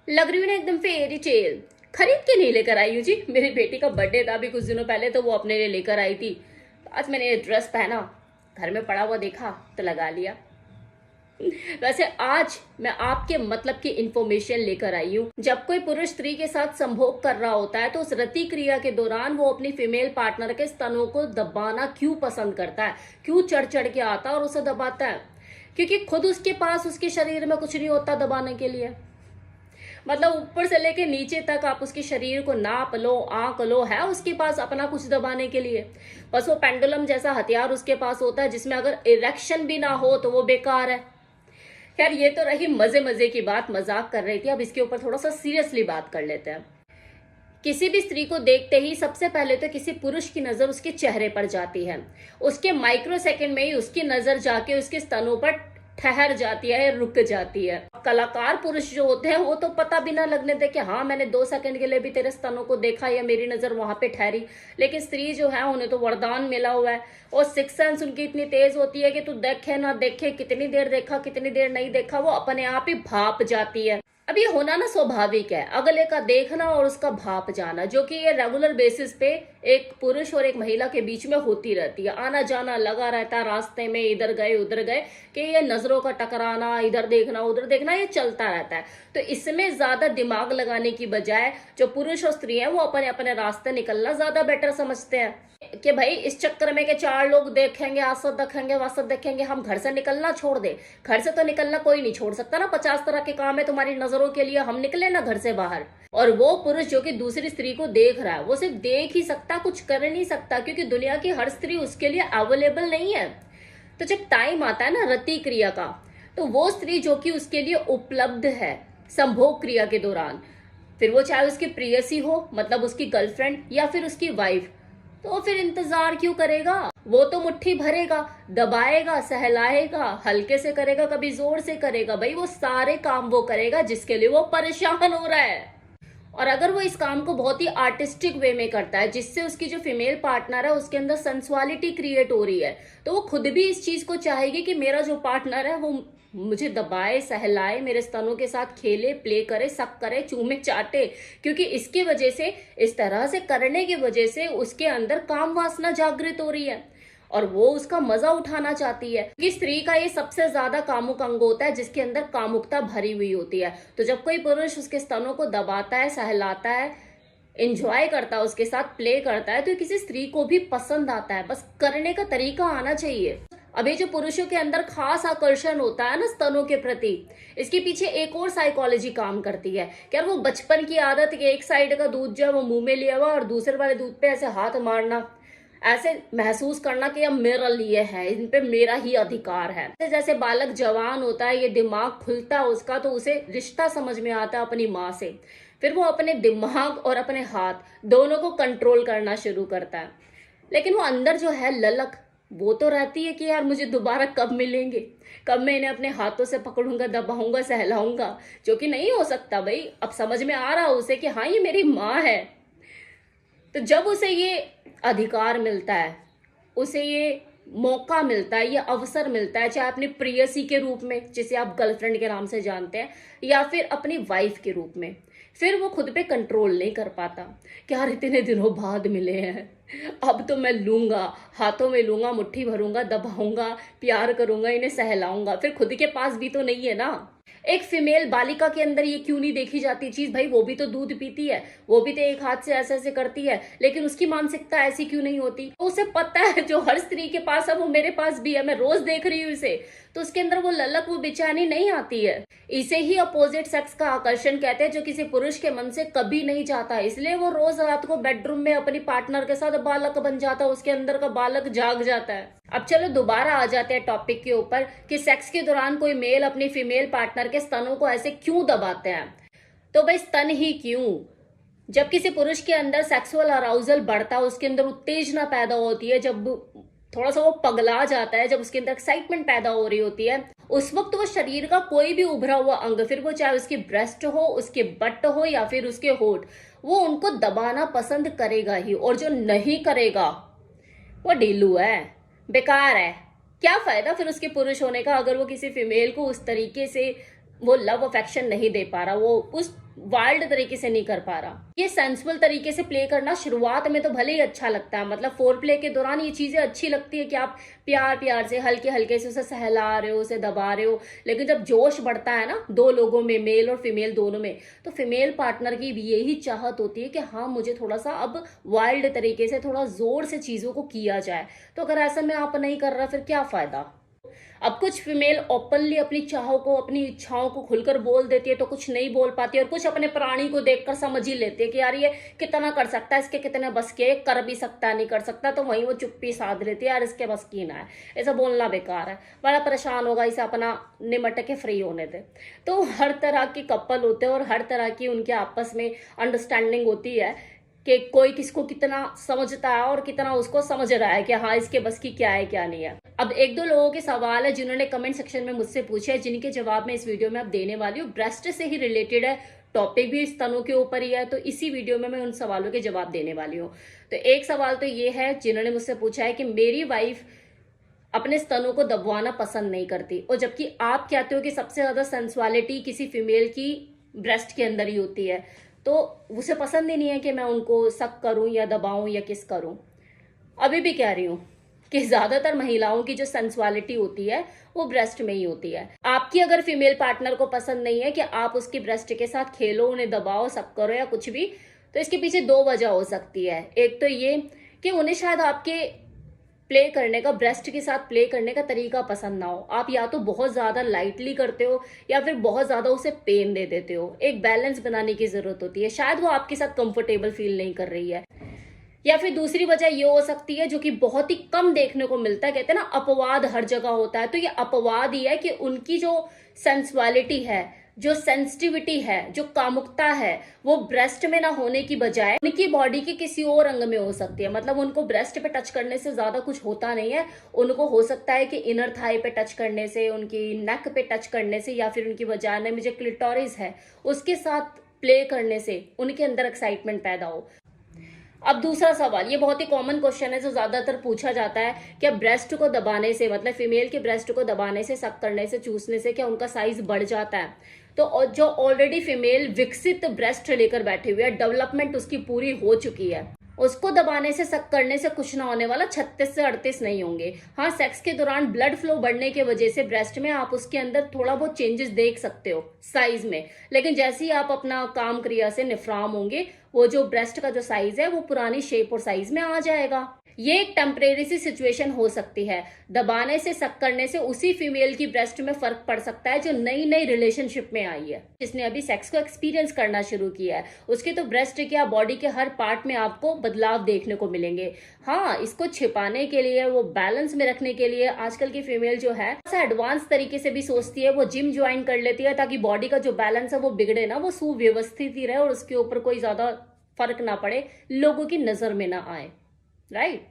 लग रही हूँ ना एकदम फेरी टेल। खरीद के नहीं लेकर आई हूँ जी, मेरी बेटी का बर्थडे था अभी कुछ दिनों पहले, तो वो अपने लिए लेकर आई थी। आज मैंने ये ड्रेस पहना, घर में पड़ा हुआ देखा तो लगा लिया। वैसे आज मैं आपके मतलब की इंफॉर्मेशन लेकर आई हूँ। जब कोई पुरुष स्त्री के साथ संभोग कर रहा होता है तो उस रति क्रिया के दौरान वो अपनी फीमेल पार्टनर के स्तनों को दबाना क्यों पसंद करता है, क्यों चढ़ चढ़ के आता है और उसे दबाता है। क्योंकि खुद उसके पास उसके शरीर में कुछ नहीं होता दबाने के लिए। मतलब ऊपर से लेके नीचे तक आप उसके शरीर को नाप लो, आंक लो, है उसके पास अपना कुछ दबाने के लिए। बस वो पेंडुलम जैसा हथियार उसके पास होता है जिसमें अगर इरेक्शन भी ना हो तो वो बेकार है। खैर ये तो रही मजे मजे की बात, मजाक कर रही थी। अब इसके ऊपर थोड़ा सा सीरियसली बात कर लेते हैं। किसी भी स्त्री को देखते ही सबसे पहले तो किसी पुरुष की नजर उसके चेहरे पर जाती है। उसके माइक्रो सेकंड में ही उसकी नजर जाके उसके स्तनों पर ठहर जाती है, रुक जाती है। कलाकार पुरुष जो होते हैं वो तो पता भी ना लगने दे कि हाँ मैंने 2 सेकंड के लिए भी तेरे स्तनों को देखा या मेरी नजर वहां पे ठहरी। लेकिन स्त्री जो है उन्हें तो वरदान मिला हुआ है और सिक्स सेंस उनकी इतनी तेज होती है कि तू देखे ना देखे, कितनी देर देखा कितनी देर नहीं देखा, वो अपने आप ही भाप जाती है। अब ये होना ना स्वाभाविक है, अगले का देखना और उसका भाप जाना, जो कि ये रेगुलर बेसिस पे एक पुरुष और एक महिला के बीच में होती रहती है। आना जाना लगा रहता है, रास्ते में इधर गए उधर गए, कि ये नजरों का टकराना, इधर देखना उधर देखना, ये चलता रहता है। तो इसमें ज्यादा दिमाग लगाने की बजाय जो पुरुष और स्त्री है वो अपने अपने रास्ते निकलना ज्यादा बेटर समझते हैं कि भाई इस चक्कर में के 4 लोग देखेंगे, आसत देखेंगे, वासत देखेंगे, हम घर से निकलना छोड़ दे। घर से तो निकलना कोई नहीं छोड़ सकता ना, 50 तरह के काम है तुम्हारी नजरों के लिए, हम निकले ना घर से बाहर। और वो पुरुष जो कि दूसरी स्त्री को देख रहा है वो सिर्फ देख ही सकता, कुछ कर नहीं सकता, क्योंकि दुनिया की हर स्त्री उसके लिए अवेलेबल नहीं है। तो जब टाइम आता है ना रति क्रिया का, तो वो स्त्री जो कि उसके लिए उपलब्ध है संभोग क्रिया के दौरान, फिर वो चाहे उसकी प्रेयसी हो, मतलब उसकी गर्लफ्रेंड, या फिर उसकी वाइफ, तो फिर इंतजार क्यों करेगा। वो तो मुट्ठी भरेगा, दबाएगा, सहलाएगा, हल्के से करेगा, कभी जोर से करेगा। भाई वो सारे काम वो करेगा जिसके लिए वो परेशान हो रहा है। और अगर वो इस काम को बहुत ही आर्टिस्टिक वे में करता है जिससे उसकी जो फीमेल पार्टनर है उसके अंदर सेंसुअलिटी क्रिएट हो रही है, तो वो खुद भी इस चीज को चाहेगी कि मेरा जो पार्टनर है वो मुझे दबाए, सहलाए, मेरे स्तनों के साथ खेले, प्ले करे, सक करे, चूमे चाटे। क्योंकि इसकी वजह से, इस तरह से करने की वजह से उसके अंदर काम वासना जागृत हो रही है और वो उसका मजा उठाना चाहती है। कि स्त्री का ये सबसे ज्यादा कामुक अंग होता है जिसके अंदर कामुकता भरी हुई होती है। तो जब कोई पुरुष उसके स्तनों को दबाता है, सहलाता है, एंजॉय करता है, उसके साथ प्ले करता है, तो किसी स्त्री को भी पसंद आता है। बस करने का तरीका आना चाहिए। अभी जो पुरुषों के अंदर खास आकर्षण होता है ना स्तनों के प्रति, इसके पीछे एक और साइकोलॉजी काम करती है। क्या वो बचपन की आदत कि एक साइड का दूध जो है वो मुंह में लिया हुआ और दूसरे वाले दूध पे ऐसे हाथ मारना, ऐसे महसूस करना कि अब मेरा लिए है, इन पे मेरा ही अधिकार है। जैसे बालक जवान होता है, ये दिमाग खुलता है उसका, तो उसे रिश्ता समझ में आता है अपनी माँ से। फिर वो अपने दिमाग और अपने हाथ दोनों को कंट्रोल करना शुरू करता है। लेकिन वो अंदर जो है ललक, वो तो रहती है कि यार मुझे दोबारा कब मिलेंगे, कब मैं इन्हें अपने हाथों से पकड़ूंगा, दबाऊंगा, सहलाऊंगा, जो कि नहीं हो सकता। भाई अब समझ में आ रहा उसे कि हाँ ये मेरी माँ है। तो जब उसे ये अधिकार मिलता है, उसे ये मौका मिलता है, ये अवसर मिलता है, चाहे अपनी प्रेयसी के रूप में जिसे आप गर्लफ्रेंड के नाम से जानते हैं, या फिर अपनी वाइफ के रूप में, फिर वो खुद पे कंट्रोल नहीं कर पाता कि यार इतने दिनों बाद मिले हैं, अब तो मैं लूंगा, हाथों में लूंगा, मुट्ठी भरूंगा, दबाऊंगा, प्यार करूंगा, इन्हें सहलाऊंगा। फिर खुद के पास भी तो नहीं है ना। एक फीमेल बालिका के अंदर ये क्यों नहीं देखी जाती चीज, भाई वो भी तो दूध पीती है, वो भी तो एक हाथ से ऐसे ऐसे करती है, लेकिन उसकी मानसिकता ऐसी क्यों नहीं होती। तो उसे पता है जो हर स्त्री के पास है वो मेरे पास भी है, मैं रोज देख रही हूँ इसे, तो उसके अंदर वो ललक, वो बेचैनी नहीं आती है। इसे ही अपोजिट सेक्स का आकर्षण कहते हैं, जो किसी पुरुष के मन से कभी नहीं जाता। इसलिए वो रोज रात को बेडरूम में अपनी पार्टनर के साथ बालक बन जाता है, उसके अंदर का बालक जाग जाता है। अब चलो दोबारा आ जाते हैं टॉपिक के ऊपर कि सेक्स के दौरान कोई मेल अपनी फीमेल पार्टनर के स्तनों को ऐसे क्यों दबाते हैं। तो भाई स्तन ही क्यों, जब किसी पुरुष के अंदर सेक्सुअल अराउजल बढ़ता है, उसके अंदर उत्तेजना पैदा होती है, जब थोड़ा सा वो पगला जाता है, जब उसके अंदर एक्साइटमेंट पैदा हो रही होती है, उस वक्त वो शरीर का कोई भी उभरा हुआ अंग, फिर वो चाहे उसकी ब्रेस्ट हो, उसके बट हो या फिर उसके होठ, वो उनको दबाना पसंद करेगा ही। और जो नहीं करेगा वो ढीलू है, बेकार है। क्या फायदा फिर उसके पुरुष होने का अगर वो किसी फीमेल को उस तरीके से वो लव अफेक्शन नहीं दे पा रहा, वो उस वाइल्ड तरीके से नहीं कर पा रहा। ये सेंसुअल तरीके से प्ले करना शुरुआत में तो भले ही अच्छा लगता है, मतलब फोर प्ले के दौरान ये चीजें अच्छी लगती है कि आप प्यार प्यार से हल्के हल्के से उसे सहला रहे हो, उसे दबा रहे हो। लेकिन जब जोश बढ़ता है ना दो लोगों में, मेल और फीमेल दोनों में, तो फीमेल पार्टनर की भी यही चाहत होती है कि हाँ मुझे थोड़ा सा अब वाइल्ड तरीके से, थोड़ा जोर से चीजों को किया जाए। तो अगर ऐसा में आप नहीं कर रहा फिर क्या फायदा। अब कुछ फीमेल ओपनली अपनी चाहों को, अपनी इच्छाओं को खुलकर बोल देती है, तो कुछ नहीं बोल पाती, और कुछ अपने प्राणी को देखकर समझ ही लेती है कि यार ये कितना कर सकता है, इसके कितने बस के, कर भी सकता है नहीं कर सकता, तो वहीं वो चुप्पी साध लेती है, यार इसके बस की ना है, ऐसा बोलना बेकार है, बड़ा परेशान होगा, इसे अपना निमट के फ्री होने दे। तो हर तरह के कपल होते हैं और हर तरह की उनके आपस में अंडरस्टैंडिंग होती है कि कोई किसको कितना समझता है और कितना उसको समझ रहा है कि हाँ इसके बस की क्या है क्या नहीं है। अब एक दो लोगों के सवाल है जिन्होंने कमेंट सेक्शन में मुझसे पूछे, जिनके जवाब मैं इस वीडियो में अब देने वाली हूँ। ब्रेस्ट से ही रिलेटेड है, टॉपिक भी स्तनों के ऊपर ही है, तो इसी वीडियो में मैं उन सवालों के जवाब देने वाली हूँ। तो एक सवाल तो ये है जिन्होंने मुझसे पूछा है कि मेरी वाइफ अपने स्तनों को दबवाना पसंद नहीं करती, और जबकि आप कहते हो कि सबसे ज्यादा सेंसुअलिटी किसी फीमेल की ब्रेस्ट के अंदर ही होती है, तो उसे पसंद ही नहीं है कि मैं उनको सक करूं या दबाऊं या किस करूं। अभी भी कह रही हूं कि ज्यादातर महिलाओं की जो सेंसुअलिटी होती है वो ब्रेस्ट में ही होती है। आपकी अगर फीमेल पार्टनर को पसंद नहीं है कि आप उसकी ब्रेस्ट के साथ खेलो, उन्हें दबाओ, सक करो या कुछ भी, तो इसके पीछे दो वजह हो सकती है। एक तो ये कि उन्हें शायद आपके प्ले करने का, ब्रेस्ट के साथ प्ले करने का तरीका पसंद ना हो। आप या तो बहुत ज्यादा लाइटली करते हो या फिर बहुत ज्यादा उसे पेन दे देते हो। एक बैलेंस बनाने की जरूरत होती है, शायद वो आपके साथ कंफर्टेबल फील नहीं कर रही है। या फिर दूसरी वजह ये हो सकती है जो कि बहुत ही कम देखने को मिलता है, कहते हैं ना अपवाद हर जगह होता है, तो ये अपवाद ही है कि उनकी जो सेंसुअलिटी है, जो सेंसिटिविटी है, जो कामुकता है, वो ब्रेस्ट में ना होने की बजाय उनकी बॉडी के किसी और अंग में हो सकती है। मतलब उनको ब्रेस्ट पे टच करने से ज्यादा कुछ होता नहीं है, उनको हो सकता है कि इनर थाई पे टच करने से, उनकी नेक पे टच करने से, या फिर उनकी वजाना में जो क्लिटोरिस है उसके साथ प्ले करने से उनके अंदर एक्साइटमेंट पैदा हो। अब दूसरा सवाल, ये बहुत ही कॉमन क्वेश्चन है जो ज्यादातर पूछा जाता है, क्या ब्रेस्ट को दबाने से, मतलब फीमेल के ब्रेस्ट को दबाने से, सक करने से, चूसने से क्या उनका साइज बढ़ जाता है? तो जो ऑलरेडी फीमेल विकसित ब्रेस्ट लेकर बैठी हुई है, डेवलपमेंट उसकी पूरी हो चुकी है, उसको दबाने से, सक करने से कुछ ना होने वाला, 36 से 38 नहीं होंगे। हाँ, सेक्स के दौरान ब्लड फ्लो बढ़ने की वजह से ब्रेस्ट में आप उसके अंदर थोड़ा बहुत चेंजेस देख सकते हो साइज में, लेकिन जैसे ही आप अपना काम क्रिया से निफ्राम होंगे, वो जो ब्रेस्ट का जो साइज है वो पुरानी शेप और साइज में आ जाएगा। ये एक टेम्परेरी सी सिचुएशन हो सकती है। दबाने से, सक करने से उसी फीमेल की ब्रेस्ट में फर्क पड़ सकता है जो नई नई रिलेशनशिप में आई है, जिसने अभी सेक्स को एक्सपीरियंस करना शुरू किया है। उसके तो ब्रेस्ट के या बॉडी के हर पार्ट में आपको बदलाव देखने को मिलेंगे। हाँ, इसको छिपाने के लिए, वो बैलेंस में रखने के लिए आजकल की फीमेल जो है एडवांस तरीके से भी सोचती है, वो जिम ज्वाइन कर लेती है ताकि बॉडी का जो बैलेंस है वो बिगड़े ना, वो सुव्यवस्थित ही रहे और उसके ऊपर कोई ज्यादा फर्क ना पड़े, लोगों की नजर में ना आए। राइट।